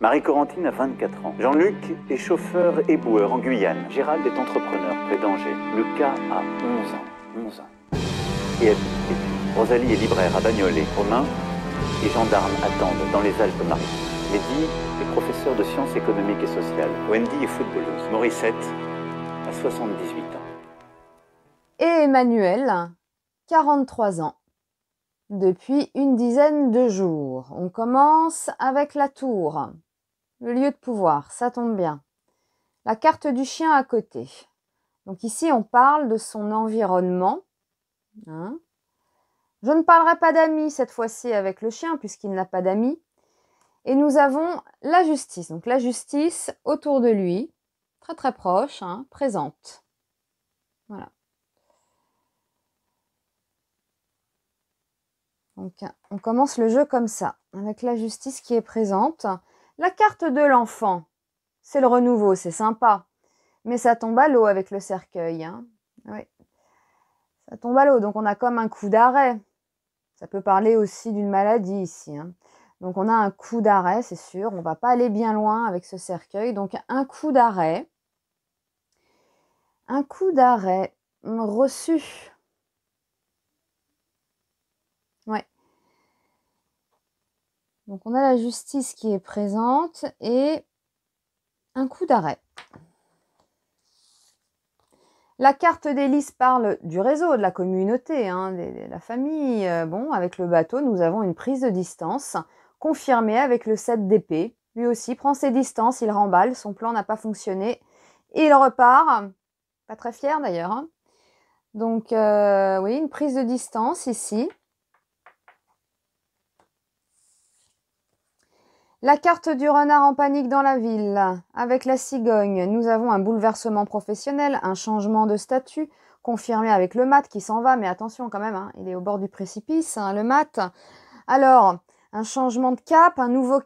Marie-Corentine a 24 ans. Jean-Luc est chauffeur éboueur en Guyane. Gérald est entrepreneur près d'Angers. Lucas a 11 ans. Et habite Études. Rosalie est libraire à Bagnolet. Romain et gendarme attendent dans les Alpes-Maritimes. Mehdi est professeur de sciences économiques et sociales. Wendy est footballeuse. Morissette a 78 ans. Et Emmanuel, 43 ans. Depuis une dizaine de jours. On commence avec la tour. Le lieu de pouvoir, ça tombe bien. La carte du chien à côté. Donc ici, on parle de son environnement. Hein. Je ne parlerai pas d'amis cette fois-ci avec le chien, puisqu'il n'a pas d'amis. Et nous avons la justice. Donc la justice autour de lui, très très proche, hein, présente. Voilà. Donc on commence le jeu comme ça, avec la justice qui est présente. La carte de l'enfant, c'est le renouveau, c'est sympa. Mais ça tombe à l'eau avec le cercueil. Hein. Oui. Ça tombe à l'eau, donc on a comme un coup d'arrêt. Ça peut parler aussi d'une maladie ici. Hein. Donc on a un coup d'arrêt, c'est sûr. On ne va pas aller bien loin avec ce cercueil. Donc un coup d'arrêt. Un coup d'arrêt reçu. Ouais. Donc on a la justice qui est présente et un coup d'arrêt. La carte d'hélice parle du réseau, de la communauté, hein, de la famille. Bon, avec le bateau, nous avons une prise de distance confirmée avec le 7 d'épée. Lui aussi prend ses distances, il remballe, son plan n'a pas fonctionné. Il repart, pas très fier d'ailleurs. Hein. Donc oui, une prise de distance ici. La carte du renard en panique dans la ville. Avec la cigogne, nous avons un bouleversement professionnel, un changement de statut, confirmé avec le mat qui s'en va, mais attention quand même, hein, il est au bord du précipice, hein, le mat. Alors, un changement de cap, un nouveau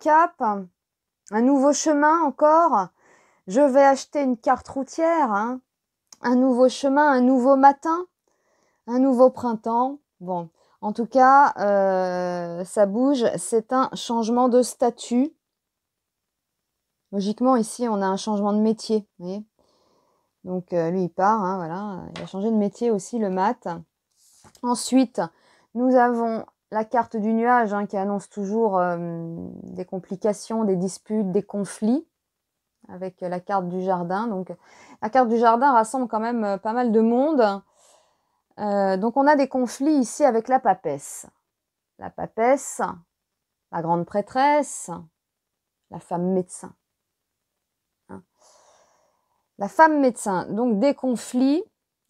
chemin encore. Je vais acheter une carte routière, hein, un nouveau chemin, un nouveau matin, un nouveau printemps. Bon, en tout cas, ça bouge, c'est un changement de statut. Logiquement, ici, on a un changement de métier. Vous voyez, donc, lui, il part. Hein, voilà. Il a changé de métier aussi, le mat. Ensuite, nous avons la carte du nuage hein, qui annonce toujours des complications, des disputes, des conflits avec la carte du jardin. Donc, la carte du jardin rassemble quand même pas mal de monde. Donc, on a des conflits ici avec la papesse. La papesse, la grande prêtresse, la femme médecin. La femme médecin, donc des conflits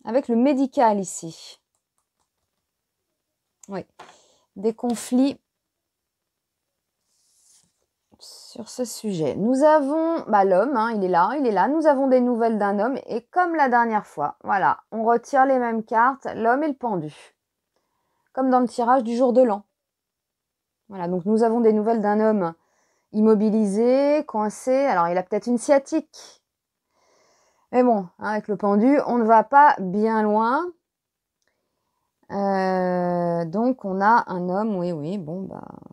avec le médical ici. Oui, des conflits sur ce sujet. Nous avons l'homme, hein, il est là. Nous avons des nouvelles d'un homme et comme la dernière fois, voilà, on retire les mêmes cartes, l'homme et le pendu. Comme dans le tirage du jour de l'an. Voilà, donc nous avons des nouvelles d'un homme immobilisé, coincé. Alors, il a peut-être une sciatique. Mais bon, hein, avec le pendu, on ne va pas bien loin. Donc, on a un homme, oui, bon,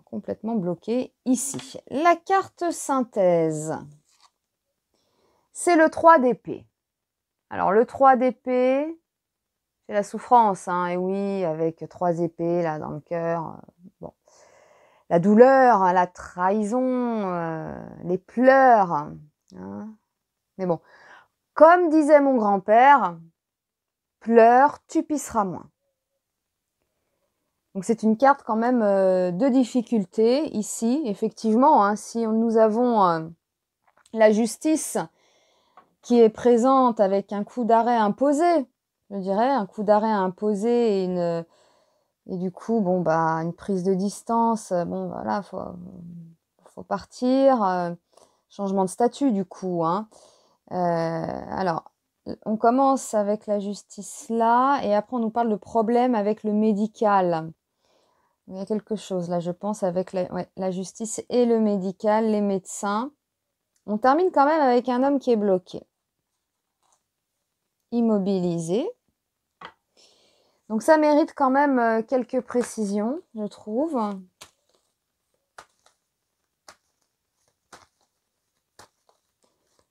complètement bloqué ici. La carte synthèse, c'est le 3 d'épée. Alors, le 3 d'épée, c'est la souffrance, hein, et oui, avec 3 épées, là, dans le cœur. Bon. La douleur, hein, la trahison, les pleurs. Hein. Mais bon, comme disait mon grand-père, pleure, tu pisseras moins. Donc c'est une carte quand même de difficulté ici, effectivement. Hein, si nous avons la justice qui est présente avec un coup d'arrêt imposé, je dirais, un coup d'arrêt imposé et du coup, bon, une prise de distance, bon, voilà, faut partir, changement de statut du coup. Hein. Alors, on commence avec la justice là, et après on nous parle de problèmes avec le médical. Il y a quelque chose là, je pense, avec la justice et le médical, les médecins. On termine quand même avec un homme qui est bloqué. Immobilisé. Donc ça mérite quand même quelques précisions, je trouve.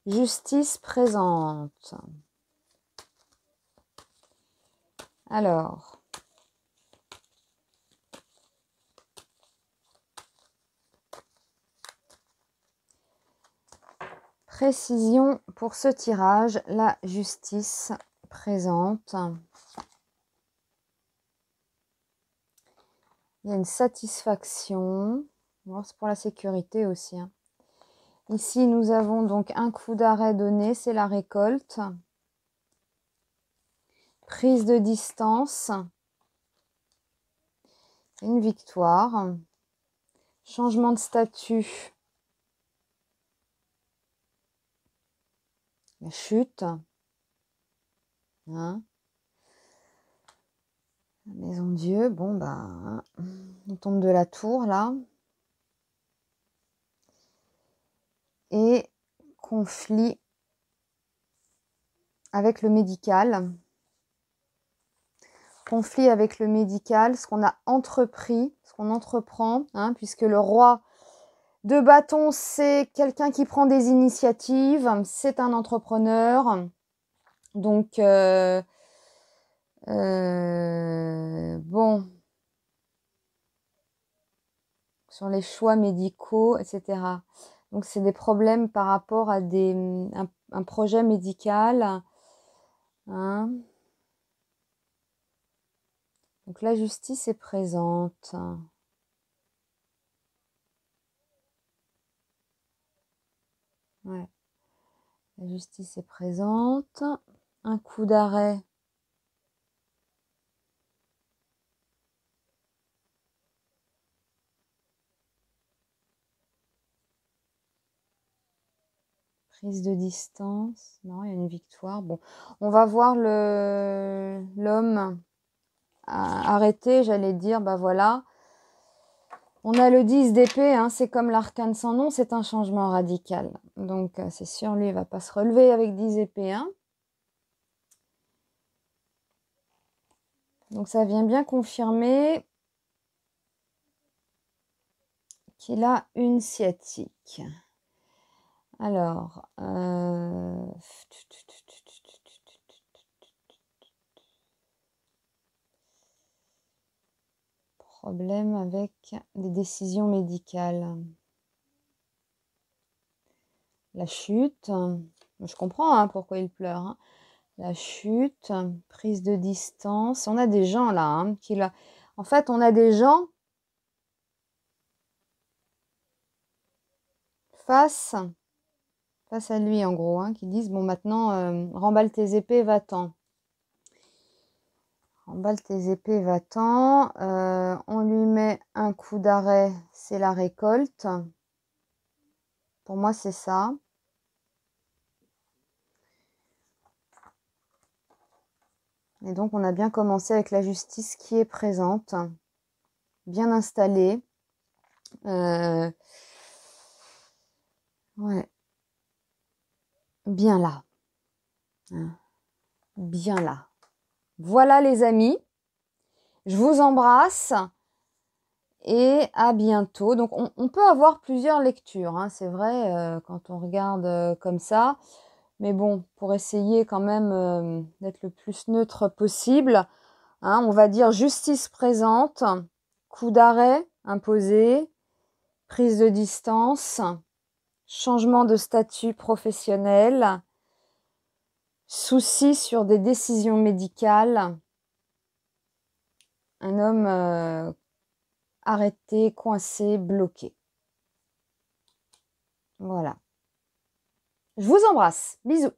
Justice présente. Alors, précision pour ce tirage, la justice présente. Il y a une satisfaction. Bon, c'est pour la sécurité aussi, hein. Ici, nous avons donc un coup d'arrêt donné, c'est la récolte. Prise de distance. Une victoire. Changement de statut. La chute. Hein? La maison de Dieu. Bon, bah, on tombe de la tour, là. Et conflit avec le médical. Conflit avec le médical, ce qu'on a entrepris, ce qu'on entreprend, hein, puisque le roi de bâton, c'est quelqu'un qui prend des initiatives, c'est un entrepreneur. Donc, bon, sur les choix médicaux, etc. Donc, c'est des problèmes par rapport à un projet médical. Hein. Donc, la justice est présente. Ouais. La justice est présente. Un coup d'arrêt. Prise de distance. Non, il y a une victoire. Bon, on va voir l'homme arrêté, j'allais dire, bah voilà. On a le 10 d'épée, hein, c'est comme l'arcane sans nom, c'est un changement radical. Donc, c'est sûr, lui, il ne va pas se relever avec 10 épées. Hein. Donc, ça vient bien confirmer qu'il a une sciatique. Alors, problème avec des décisions médicales. La chute, je comprends hein, pourquoi il pleure. Hein. La chute, prise de distance. On a des gens là hein, qui là. En fait, on a des gens face à lui en gros, hein, qui disent bon maintenant remballe tes épées, va-t'en. Remballe tes épées, va-t'en. On lui met un coup d'arrêt, c'est la récolte. Pour moi, c'est ça. Et donc, on a bien commencé avec la justice qui est présente, bien installée. Ouais. Bien là. Bien là. Voilà les amis. Je vous embrasse. Et à bientôt. Donc, on peut avoir plusieurs lectures, hein, c'est vrai, quand on regarde comme ça. Mais bon, pour essayer quand même d'être le plus neutre possible, hein, on va dire justice présente, coup d'arrêt imposé, prise de distance, changement de statut professionnel, souci sur des décisions médicales, un homme arrêté, coincé, bloqué. Voilà. Je vous embrasse. Bisous.